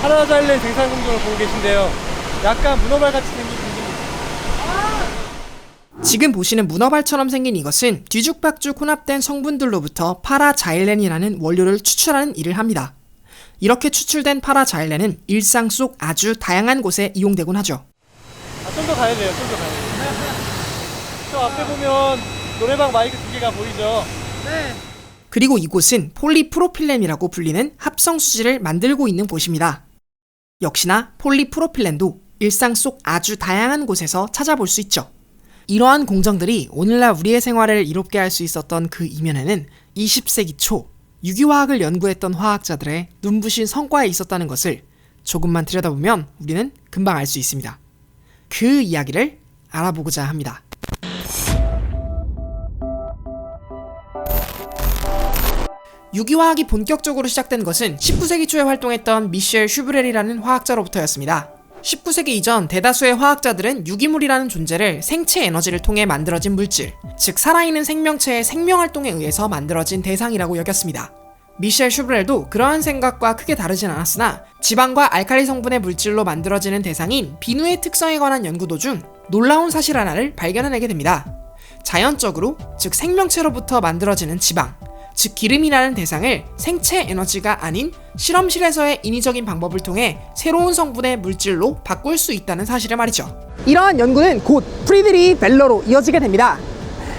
파라자일렌 생산 공정을 보고 계신데요. 약간 문어발같이 생긴 공정입니다. 지금 보시는 문어발처럼 생긴 이것은 뒤죽박죽 혼합된 성분들로부터 파라자일렌이라는 원료를 추출하는 일을 합니다. 이렇게 추출된 파라자일렌은 일상 속 아주 다양한 곳에 이용되곤 하죠. 좀 더 가야 돼요. 좀 더 가야 돼요. 저 앞에 보면 노래방 마이크 2개가 보이죠? 네. 그리고 이곳은 폴리프로필렌이라고 불리는 합성수지를 만들고 있는 곳입니다. 역시나 폴리프로필렌도 일상 속 아주 다양한 곳에서 찾아볼 수 있죠. 이러한 공정들이 오늘날 우리의 생활을 이롭게 할 수 있었던 그 이면에는 20세기 초 유기화학을 연구했던 화학자들의 눈부신 성과에 있었다는 것을 조금만 들여다보면 우리는 금방 알 수 있습니다. 그 이야기를 알아보고자 합니다. 유기화학이 본격적으로 시작된 것은 19세기 초에 활동했던 미셸 슈브렐이라는 화학자로부터였습니다. 19세기 이전 대다수의 화학자들은 유기물이라는 존재를 생체 에너지를 통해 만들어진 물질, 즉 살아있는 생명체의 생명활동에 의해서 만들어진 대상이라고 여겼습니다. 미셸 슈브렐도 그러한 생각과 크게 다르진 않았으나 지방과 알칼리 성분의 물질로 만들어지는 대상인 비누의 특성에 관한 연구 도중 놀라운 사실 하나를 발견해내게 됩니다. 자연적으로, 즉 생명체로부터 만들어지는 지방, 즉 기름이라는 대상을 생체 에너지가 아닌 실험실에서의 인위적인 방법을 통해 새로운 성분의 물질로 바꿀 수 있다는 사실을 말이죠. 이러한 연구는 곧 프리드리 벨러로 이어지게 됩니다.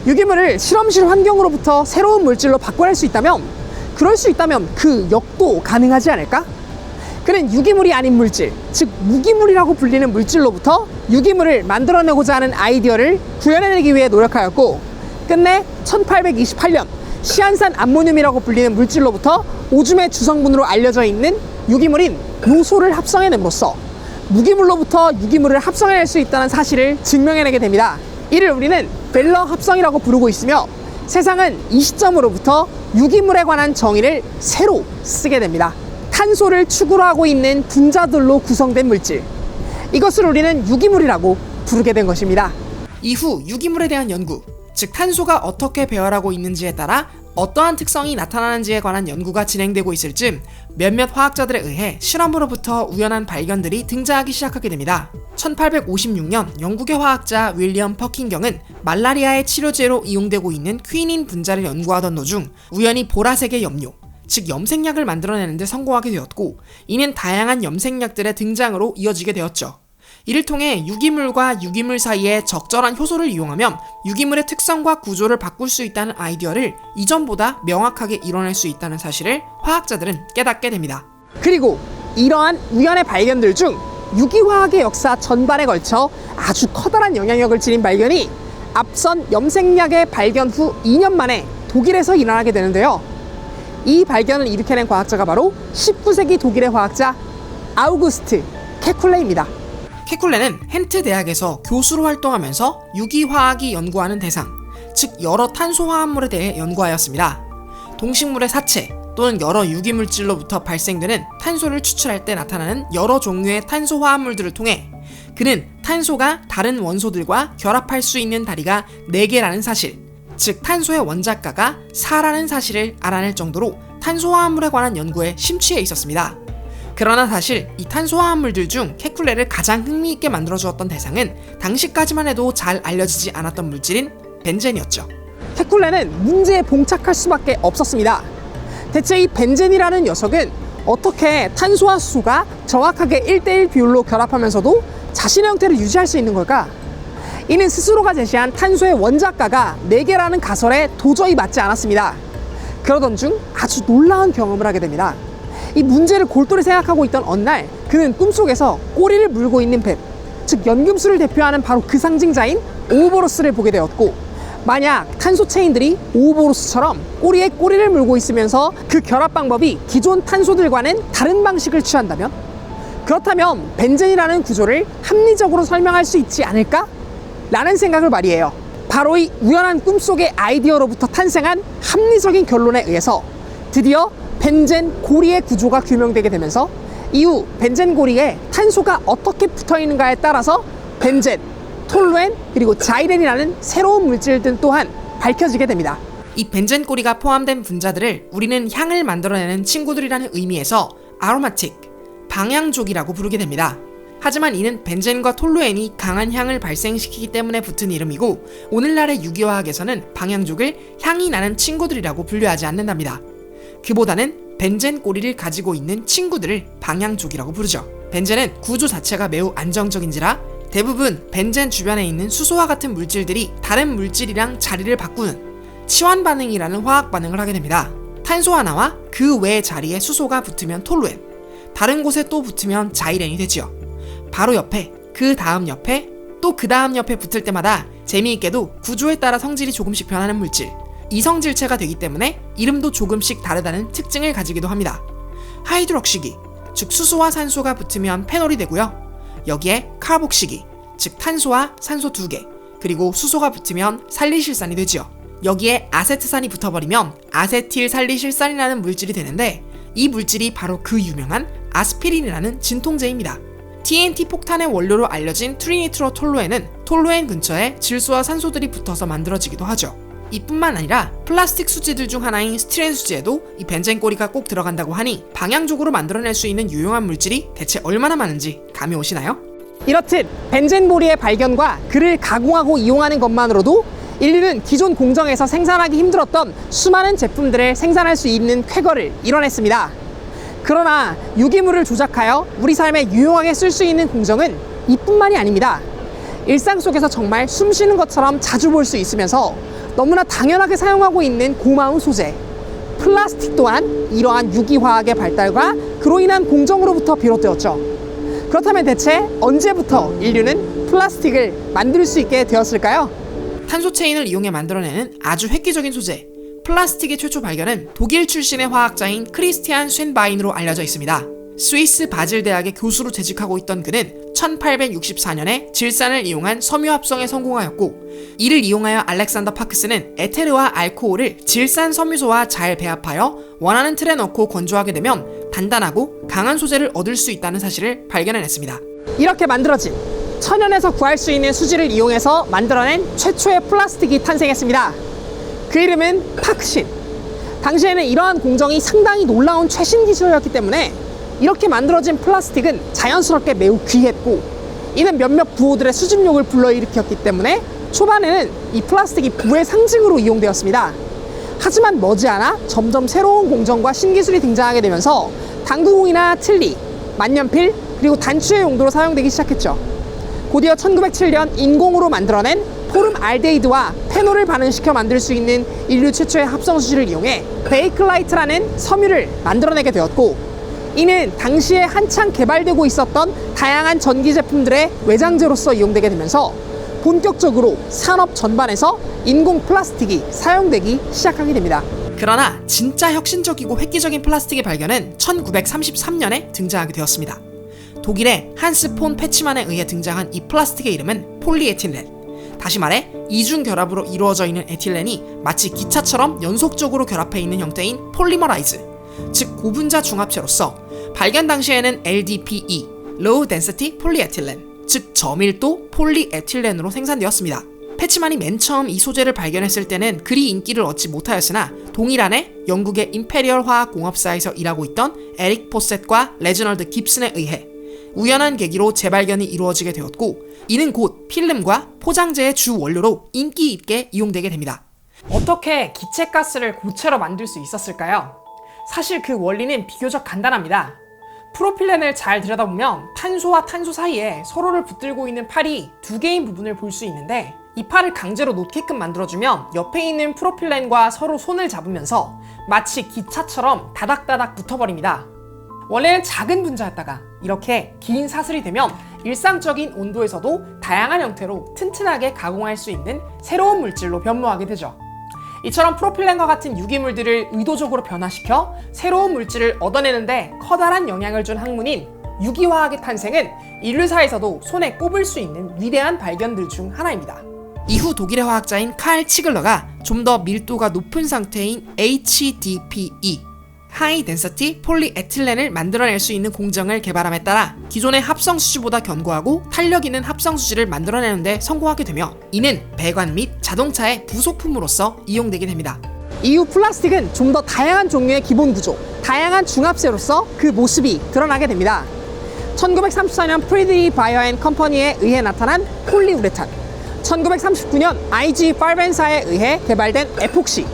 유기물을 실험실 환경으로부터 새로운 물질로 바꿔낼 수 있다면, 그럴 수 있다면 그 역도 가능하지 않을까? 그는 유기물이 아닌 물질, 즉 무기물이라고 불리는 물질로부터 유기물을 만들어내고자 하는 아이디어를 구현해내기 위해 노력하였고, 끝내 1828년 시안산 암모늄이라고 불리는 물질로부터 오줌의 주성분으로 알려져 있는 유기물인 요소를 합성해냄으로써 무기물로부터 유기물을 합성해낼 수 있다는 사실을 증명해내게 됩니다. 이를 우리는 벨러 합성이라고 부르고 있으며, 세상은 이 시점으로부터 유기물에 관한 정의를 새로 쓰게 됩니다. 탄소를 축으로 하고 있는 분자들로 구성된 물질, 이것을 우리는 유기물이라고 부르게 된 것입니다. 이후 유기물에 대한 연구, 즉 탄소가 어떻게 배열하고 있는지에 따라 어떠한 특성이 나타나는지에 관한 연구가 진행되고 있을 즈음 몇몇 화학자들에 의해 실험으로부터 우연한 발견들이 등장하기 시작하게 됩니다. 1856년 영국의 화학자 윌리엄 퍼킨경은 말라리아의 치료제로 이용되고 있는 퀴닌 분자를 연구하던 도중 우연히 보라색의 염료, 즉 염색약을 만들어내는 데 성공하게 되었고, 이는 다양한 염색약들의 등장으로 이어지게 되었죠. 이를 통해 유기물과 유기물 사이에 적절한 효소를 이용하면 유기물의 특성과 구조를 바꿀 수 있다는 아이디어를 이전보다 명확하게 이뤄낼 수 있다는 사실을 화학자들은 깨닫게 됩니다. 그리고 이러한 우연의 발견들 중 유기화학의 역사 전반에 걸쳐 아주 커다란 영향력을 지닌 발견이 앞선 염색약의 발견 후 2년 만에 독일에서 일어나게 되는데요. 이 발견을 일으켜낸 과학자가 바로 19세기 독일의 화학자 아우구스트 케쿨레입니다. 케쿨레는 헨트 대학에서 교수로 활동하면서 유기화학이 연구하는 대상, 즉 여러 탄소화합물에 대해 연구하였습니다. 동식물의 사체 또는 여러 유기물질로부터 발생되는 탄소를 추출할 때 나타나는 여러 종류의 탄소화합물들을 통해 그는 탄소가 다른 원소들과 결합할 수 있는 다리가 4개라는 사실, 즉 탄소의 원작가가 4라는 사실을 알아낼 정도로 탄소화합물에 관한 연구에 심취해 있었습니다. 그러나 사실 이 탄소화합물들 중 케쿨레를 가장 흥미있게 만들어주었던 대상은 당시까지만 해도 잘 알려지지 않았던 물질인 벤젠이었죠. 케쿨레는 문제에 봉착할 수밖에 없었습니다. 대체 이 벤젠이라는 녀석은 어떻게 탄소와 수소가 정확하게 1대1 비율로 결합하면서도 자신의 형태를 유지할 수 있는 걸까? 이는 스스로가 제시한 탄소의 원작가가 4개라는 가설에 도저히 맞지 않았습니다. 그러던 중 아주 놀라운 경험을 하게 됩니다. 이 문제를 골똘히 생각하고 있던 어느 날, 그는 꿈속에서 꼬리를 물고 있는 뱀, 즉 연금술을 대표하는 바로 그 상징자인 오우보로스를 보게 되었고, 만약 탄소 체인들이 오우보로스처럼 꼬리에 꼬리를 물고 있으면서 그 결합 방법이 기존 탄소들과는 다른 방식을 취한다면, 그렇다면 벤젠이라는 구조를 합리적으로 설명할 수 있지 않을까? 라는 생각을 말이에요. 바로 이 우연한 꿈속의 아이디어로부터 탄생한 합리적인 결론에 의해서 드디어 벤젠 고리의 구조가 규명되게 되면서 이후 벤젠 고리에 탄소가 어떻게 붙어있는가에 따라서 벤젠, 톨루엔, 그리고 자이렌이라는 새로운 물질들 또한 밝혀지게 됩니다. 이 벤젠 꼬리가 포함된 분자들을 우리는 향을 만들어내는 친구들이라는 의미에서 아로마틱, 방향족이라고 부르게 됩니다. 하지만 이는 벤젠과 톨루엔이 강한 향을 발생시키기 때문에 붙은 이름이고 오늘날의 유기화학에서는 방향족을 향이 나는 친구들이라고 분류하지 않는답니다. 그보다는 벤젠 꼬리를 가지고 있는 친구들을 방향족이라고 부르죠. 벤젠은 구조 자체가 매우 안정적인지라 대부분 벤젠 주변에 있는 수소와 같은 물질들이 다른 물질이랑 자리를 바꾸는 치환 반응이라는 화학 반응을 하게 됩니다. 탄소 하나와 그 외 자리에 수소가 붙으면 톨루엔, 다른 곳에 또 붙으면 자이렌이 되지요. 바로 옆에, 그 다음 옆에, 또 그 다음 옆에 붙을 때마다 재미있게도 구조에 따라 성질이 조금씩 변하는 물질, 이성질체가 되기 때문에 이름도 조금씩 다르다는 특징을 가지기도 합니다. 하이드록시기, 즉 수소와 산소가 붙으면 페놀이 되고요. 여기에 카복시기, 즉 탄소와 산소 2개, 그리고 수소가 붙으면 살리실산이 되지요. 여기에 아세트산이 붙어버리면 아세틸살리실산이라는 물질이 되는데 이 물질이 바로 그 유명한 아스피린이라는 진통제입니다. TNT 폭탄의 원료로 알려진 트리니트로톨루엔은 톨루엔 근처에 질소와 산소들이 붙어서 만들어지기도 하죠. 이뿐만 아니라 플라스틱 수지들 중 하나인 스티렌 수지에도 이 벤젠 꼬리가 꼭 들어간다고 하니 방향적으로 만들어낼 수 있는 유용한 물질이 대체 얼마나 많은지 감이 오시나요? 이렇듯 벤젠 보리의 발견과 그를 가공하고 이용하는 것만으로도 인류는 기존 공정에서 생산하기 힘들었던 수많은 제품들을 생산할 수 있는 쾌거를 이뤄냈습니다. 그러나 유기물을 조작하여 우리 삶에 유용하게 쓸 수 있는 공정은 이뿐만이 아닙니다. 일상 속에서 정말 숨쉬는 것처럼 자주 볼 수 있으면서 너무나 당연하게 사용하고 있는 고마운 소재, 플라스틱 또한 이러한 유기화학의 발달과 그로 인한 공정으로부터 비롯되었죠. 그렇다면 대체 언제부터 인류는 플라스틱을 만들 수 있게 되었을까요? 탄소 체인을 이용해 만들어내는 아주 획기적인 소재, 플라스틱의 최초 발견은 독일 출신의 화학자인 크리스티안 쉔바인으로 알려져 있습니다. 스위스 바질 대학의 교수로 재직하고 있던 그는 1864년에 질산을 이용한 섬유 합성에 성공하였고 이를 이용하여 알렉산더 파크스는 에테르와 알코올을 질산 섬유소와 잘 배합하여 원하는 틀에 넣고 건조하게 되면 단단하고 강한 소재를 얻을 수 있다는 사실을 발견해냈습니다. 이렇게 만들어진 천연에서 구할 수 있는 수지를 이용해서 만들어낸 최초의 플라스틱이 탄생했습니다. 그 이름은 파크신. 당시에는 이러한 공정이 상당히 놀라운 최신 기술이었기 때문에 이렇게 만들어진 플라스틱은 자연스럽게 매우 귀했고 이는 몇몇 부호들의 수집욕을 불러일으켰기 때문에 초반에는 이 플라스틱이 부의 상징으로 이용되었습니다. 하지만 머지않아 점점 새로운 공정과 신기술이 등장하게 되면서 당구공이나 틀니, 만년필, 그리고 단추의 용도로 사용되기 시작했죠. 곧이어 1907년 인공으로 만들어낸 포름알데히드와 페놀을 반응시켜 만들 수 있는 인류 최초의 합성수지를 이용해 베이클라이트라는 섬유를 만들어내게 되었고 이는 당시에 한창 개발되고 있었던 다양한 전기 제품들의 외장재로서 이용되게 되면서 본격적으로 산업 전반에서 인공 플라스틱이 사용되기 시작하게 됩니다. 그러나 진짜 혁신적이고 획기적인 플라스틱의 발견은 1933년에 등장하게 되었습니다. 독일의 한스 폰 페치만에 의해 등장한 이 플라스틱의 이름은 폴리에틸렌. 다시 말해 이중 결합으로 이루어져 있는 에틸렌이 마치 기차처럼 연속적으로 결합해 있는 형태인 폴리머라이즈, 즉 고분자 중합체로서 발견 당시에는 LDPE, Low Density Polyethylene, 즉 저밀도 폴리에틸렌으로 생산되었습니다. 페치만이 맨 처음 이 소재를 발견했을 때는 그리 인기를 얻지 못하였으나 동일한해 영국의 임페리얼 화학공업사에서 일하고 있던 에릭 포셋과 레지널드 깁슨에 의해 우연한 계기로 재발견이 이루어지게 되었고 이는 곧 필름과 포장재의 주 원료로 인기 있게 이용되게 됩니다. 어떻게 기체가스를 고체로 만들 수 있었을까요? 사실 그 원리는 비교적 간단합니다. 프로필렌을 잘 들여다보면 탄소와 탄소 사이에 서로를 붙들고 있는 팔이 두 개인 부분을 볼 수 있는데 이 팔을 강제로 놓게끔 만들어주면 옆에 있는 프로필렌과 서로 손을 잡으면서 마치 기차처럼 다닥다닥 붙어버립니다. 원래는 작은 분자였다가 이렇게 긴 사슬이 되면 일상적인 온도에서도 다양한 형태로 튼튼하게 가공할 수 있는 새로운 물질로 변모하게 되죠. 이처럼 프로필렌과 같은 유기물들을 의도적으로 변화시켜 새로운 물질을 얻어내는데 커다란 영향을 준 학문인 유기화학의 탄생은 인류사에서도 손에 꼽을 수 있는 위대한 발견들 중 하나입니다. 이후 독일의 화학자인 칼 치글러가 좀 더 밀도가 높은 상태인 HDPE, High Density Polyethyllene을 만들어낼 수 있는 공정을 개발함에 따라 기존의 합성수지보다 견고하고 탄력 있는 합성수지를 만들어내는 데 성공하게 되며 이는 배관 및 자동차의 부속품으로서 이용되게 됩니다. 이후 플라스틱은 좀 더 다양한 종류의 기본 구조, 다양한 중합체로서 그 모습이 드러나게 됩니다. 1934년 프리드리 바이어 앤 컴퍼니에 의해 나타난 폴리우레탄, 1939년 IG 팔벤사에 의해 개발된 에폭시,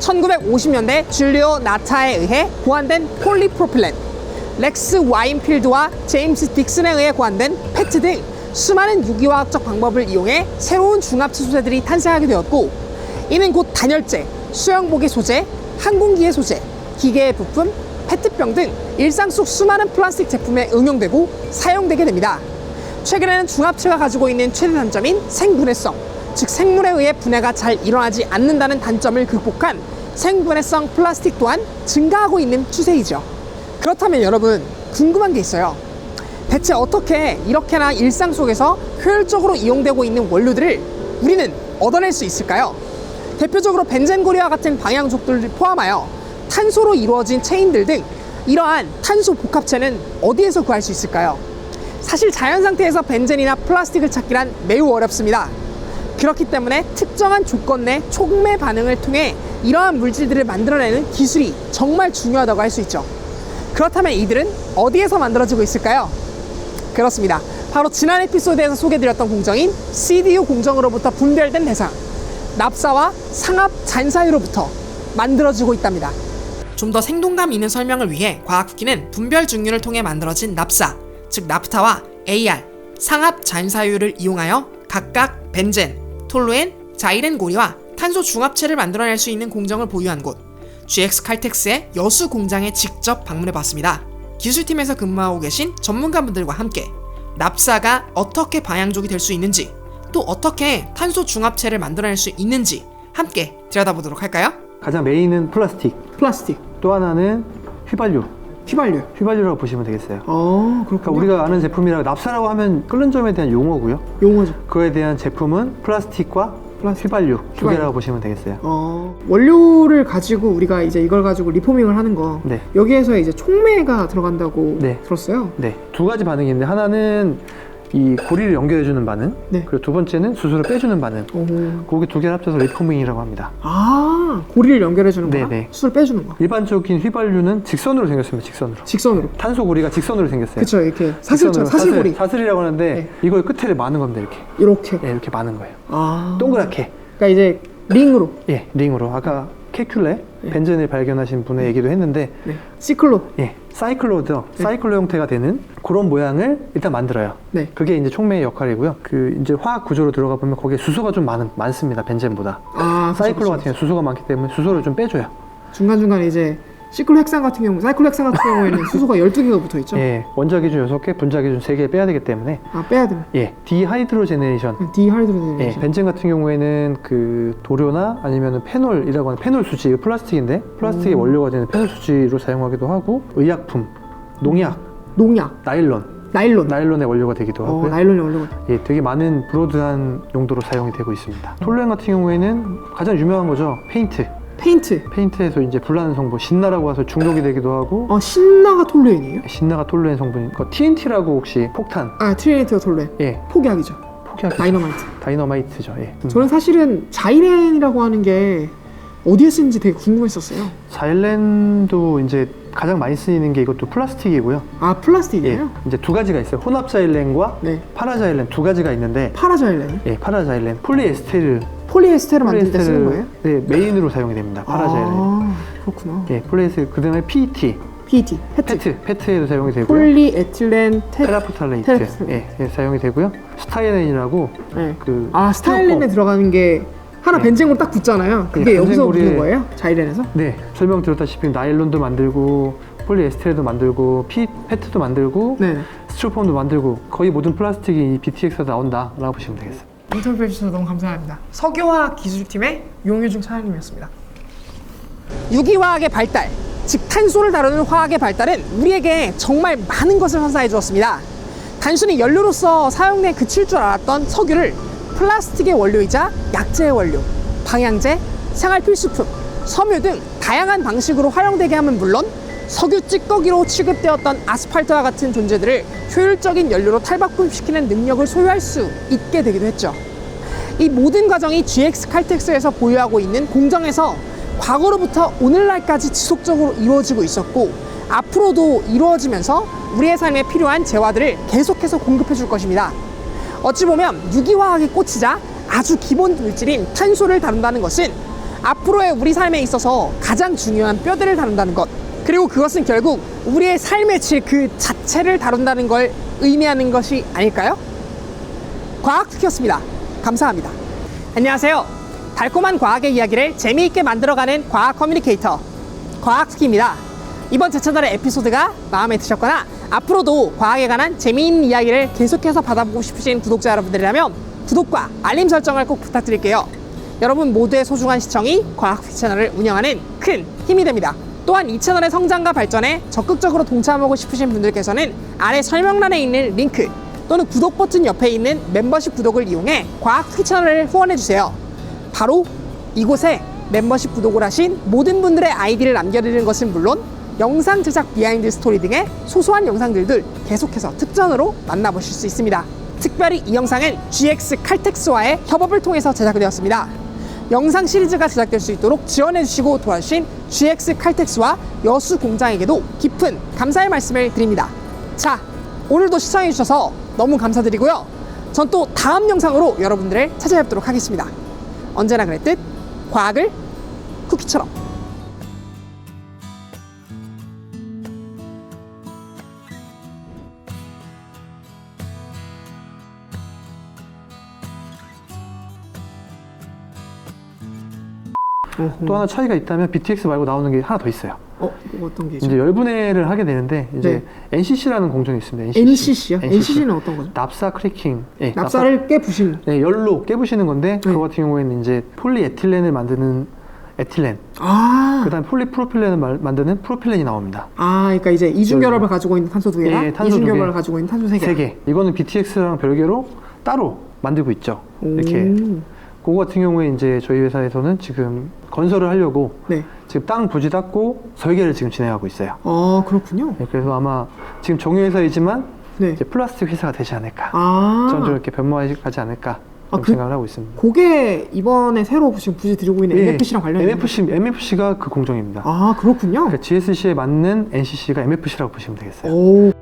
1950년대 줄리오 나타에 의해 고안된 폴리프로필렌, 렉스 와인필드와 제임스 딕슨에 의해 고안된 페트 등 수많은 유기화학적 방법을 이용해 새로운 중합체 소재들이 탄생하게 되었고, 이는 곧 단열재, 수영복의 소재, 항공기의 소재, 기계의 부품, 페트병 등 일상 속 수많은 플라스틱 제품에 응용되고 사용되게 됩니다. 최근에는 중합체가 가지고 있는 최대 단점인 생분해성, 즉 생물에 의해 분해가 잘 일어나지 않는다는 단점을 극복한 생분해성 플라스틱 또한 증가하고 있는 추세이죠. 그렇다면 여러분, 궁금한 게 있어요. 대체 어떻게 이렇게나 일상 속에서 효율적으로 이용되고 있는 원료들을 우리는 얻어낼 수 있을까요? 대표적으로 벤젠고리와 같은 방향족들을 포함하여 탄소로 이루어진 체인들 등 이러한 탄소 복합체는 어디에서 구할 수 있을까요? 사실 자연 상태에서 벤젠이나 플라스틱을 찾기란 매우 어렵습니다. 그렇기 때문에 특정한 조건 내 촉매 반응을 통해 이러한 물질들을 만들어내는 기술이 정말 중요하다고 할 수 있죠. 그렇다면 이들은 어디에서 만들어지고 있을까요? 그렇습니다. 바로 지난 에피소드에서 소개드렸던 공정인 CDU 공정으로부터 분별된 대상, 납사와 상압 잔사유로부터 만들어지고 있답니다. 좀 더 생동감 있는 설명을 위해 과학후기는 분별 증류를 통해 만들어진 납사, 즉 나프타와 AR, 상압 잔사유를 이용하여 각각 벤젠, 톨루엔, 자이렌 고리와 탄소 중합체를 만들어낼 수 있는 공정을 보유한 곳 GX 칼텍스의 여수 공장에 직접 방문해봤습니다. 기술팀에서 근무하고 계신 전문가분들과 함께 납사가 어떻게 방향족이 될 수 있는지, 또 어떻게 탄소 중합체를 만들어낼 수 있는지 함께 들여다보도록 할까요? 가장 메인은 플라스틱, 플라스틱, 또 하나는 휘발유. 휘발유라고 보시면 되겠어요. 그렇군요. 그러니까 우리가 아는 제품이라고 납사라고 하면 끓는 점에 대한 용어고요. 용어죠. 그거에 대한 제품은 플라스틱과 휘발유 두 개라고 보시면 되겠어요. 원료를 가지고 우리가 이제 이걸 가지고 리포밍을 하는 거, 네. 여기에서 이제 촉매가 들어간다고 네. 들었어요. 네, 두 가지 반응이 있는데 하나는 이 고리를 연결해주는 반응, 네. 그리고 두 번째는 수소를 빼주는 반응. 거기 두 개를 합쳐서 리포밍이라고 합니다. 고리를 연결해주는 거야? 네네. 수를 빼주는 거. 일반적인 휘발유는 직선으로 생겼습니다. 직선으로. 탄소 고리가 직선으로 생겼어요. 그쵸, 이렇게 사슬처럼, 직선으로, 사슬고리. 사슬이라고 하는데 네. 이걸 끝에 마는 겁니다. 이렇게. 네, 이렇게 마는 거예요. 동그랗게. 그러니까 이제 링으로. 예, 링으로. 아까 케큘레 벤젠을 발견하신 분의 얘기도 했는데, 네. 시클로. 예, 사이클로 형태가 되는 그런 모양을 일단 만들어요. 네. 그게 이제 촉매의 역할이고요. 그 이제 화학 구조로 들어가 보면 거기에 수소가 좀 많습니다. 벤젠보다. 사이클로 같은 경우 수소가 많기 때문에 수소를 좀 빼줘요. 중간중간에 이제 사이클로 헥산 같은 경우에는 수소가 12개가 붙어 있죠. 예, 원자 기준 6개, 분자 기준 3개 빼야 되기 때문에. 빼야 돼요. 예, 디하이드로제네이션. 디하이드로제네이션. 예, 벤젠 같은 경우에는 그 도료나 아니면 페놀이라고 하는 페놀 수지, 플라스틱인데 플라스틱의 원료가 되는 페놀 수지로 사용하기도 하고, 의약품, 농약, 나일론의 원료가 되기도 하고요. 나일론의 원료가. 예, 되게 많은 브로드한 용도로 사용이 되고 있습니다. 톨루엔 같은 경우에는 가장 유명한 거죠. 페인트에서 이제 불나는 성분, 신나라고 해서 중독이 되기도 하고. 신나가 톨루엔이에요? 신나가 톨루엔 성분이. TNT라고 혹시 폭탄? 트리니티가 톨루엔. 예. 포기하기죠. 다이너마이트죠. 예. 저는 사실은 자이렌이라고 하는 게 어디에 쓰는지 되게 궁금했었어요. 자일렌도 이제 가장 많이 쓰이는 게 이것도 플라스틱이고요. 플라스틱이에요? 예. 이제 두 가지가 있어요. 혼합 자일렌과 네. 파라자일렌 두 가지가 있는데. 파라자일렌? 예, 파라자일렌. 폴리에스테르 만들 때 쓰는 거예요? 네, 메인으로 사용이 됩니다. 파라자일렌. 그렇구나. 예, 폴리에스테르. 그다음에 PET. 페트에도 사용이 되고요. 폴리에틸렌 테라포탈레이트. 예, 사용이 되고요. 스타일렌이라고. 네. 스타일렌에 들어가는 게 하나 벤젠고리 딱 붙잖아요. 그게 여기서 붙는 거예요? 자이렌에서? 네. 설명드렸다시피 나일론도 만들고 폴리에스테르도 만들고 페트도 만들고 스티로폼도 만들고 거의 모든 플라스틱이 이 BTX에서 나온다라고 보시면 되겠습니다. 인터뷰 해주셔서 너무 감사합니다. 석유화학 기술팀의 용유중 차장님이었습니다. 유기화학의 발달, 즉 탄소를 다루는 화학의 발달은 우리에게 정말 많은 것을 선사해 주었습니다. 단순히 연료로서 사용에 그칠 줄 알았던 석유를 플라스틱의 원료이자 약재의 원료, 방향제, 생활 필수품, 섬유 등 다양한 방식으로 활용되게 함은 물론 석유 찌꺼기로 취급되었던 아스팔트와 같은 존재들을 효율적인 연료로 탈바꿈시키는 능력을 소유할 수 있게 되기도 했죠. 이 모든 과정이 GX 칼텍스에서 보유하고 있는 공정에서 과거로부터 오늘날까지 지속적으로 이루어지고 있었고 앞으로도 이루어지면서 우리의 삶에 필요한 재화들을 계속해서 공급해 줄 것입니다. 어찌 보면 유기화학이 꽂히자 아주 기본 물질인 탄소를 다룬다는 것은 앞으로의 우리 삶에 있어서 가장 중요한 뼈대를 다룬다는 것, 그리고 그것은 결국 우리의 삶의 질 그 자체를 다룬다는 걸 의미하는 것이 아닐까요? 과학스키였습니다. 감사합니다. 안녕하세요. 달콤한 과학의 이야기를 재미있게 만들어가는 과학 커뮤니케이터 과학스키입니다. 이번 제 채널의 에피소드가 마음에 드셨거나 앞으로도 과학에 관한 재미있는 이야기를 계속해서 받아보고 싶으신 구독자 여러분들이라면 구독과 알림 설정을 꼭 부탁드릴게요. 여러분 모두의 소중한 시청이 과학스키 채널을 운영하는 큰 힘이 됩니다. 또한 이 채널의 성장과 발전에 적극적으로 동참하고 싶으신 분들께서는 아래 설명란에 있는 링크 또는 구독 버튼 옆에 있는 멤버십 구독을 이용해 과학스키 채널을 후원해주세요. 바로 이곳에 멤버십 구독을 하신 모든 분들의 아이디를 남겨드리는 것은 물론 영상 제작 비하인드 스토리 등의 소소한 영상들도 계속해서 특전으로 만나보실 수 있습니다. 특별히 이 영상은 GX 칼텍스와의 협업을 통해서 제작되었습니다. 영상 시리즈가 제작될 수 있도록 지원해주시고 도와주신 GX 칼텍스와 여수 공장에게도 깊은 감사의 말씀을 드립니다. 자, 오늘도 시청해주셔서 너무 감사드리고요. 전 또 다음 영상으로 여러분들을 찾아뵙도록 하겠습니다. 언제나 그랬듯 과학을 쿠키처럼. 또 하나 차이가 있다면 BTX 말고 나오는 게 하나 더 있어요. 어떤 게죠? 이제 열분해를 하게 되는데 이제 네. NCC라는 공정이 있습니다. NCC요? NCC는 어떤 거죠? 납사 크래킹. 네, 납사를 깨부신. 네, 열로 깨부시는 건데 그거 같은 경우에는 이제 폴리에틸렌을 만드는 에틸렌. 그다음 폴리프로필렌을 만드는 프로필렌이 나옵니다. 그러니까 이제 이중결합을 가지고 있는 탄소 두 개랑 예, 탄소 이중결합을 가지고 있는 탄소 세 개. 세 개. 이거는 BTX랑 별개로 따로 만들고 있죠. 이렇게. 그거 같은 경우에 이제 저희 회사에서는 지금 건설을 하려고 네. 지금 땅 부지 닦고 설계를 지금 진행하고 있어요. 그렇군요. 네, 그래서 아마 지금 정유회사이지만 네. 이제 플라스틱 회사가 되지 않을까. 점점 이렇게 변모하지 않을까. 생각을 하고 있습니다. 그게 이번에 새로 지금 부지 들이고 있는 MFC랑 관련이 MFC가 그 공정입니다. 그렇군요. 그러니까 GSC에 맞는 NCC가 MFC라고 보시면 되겠어요. 오.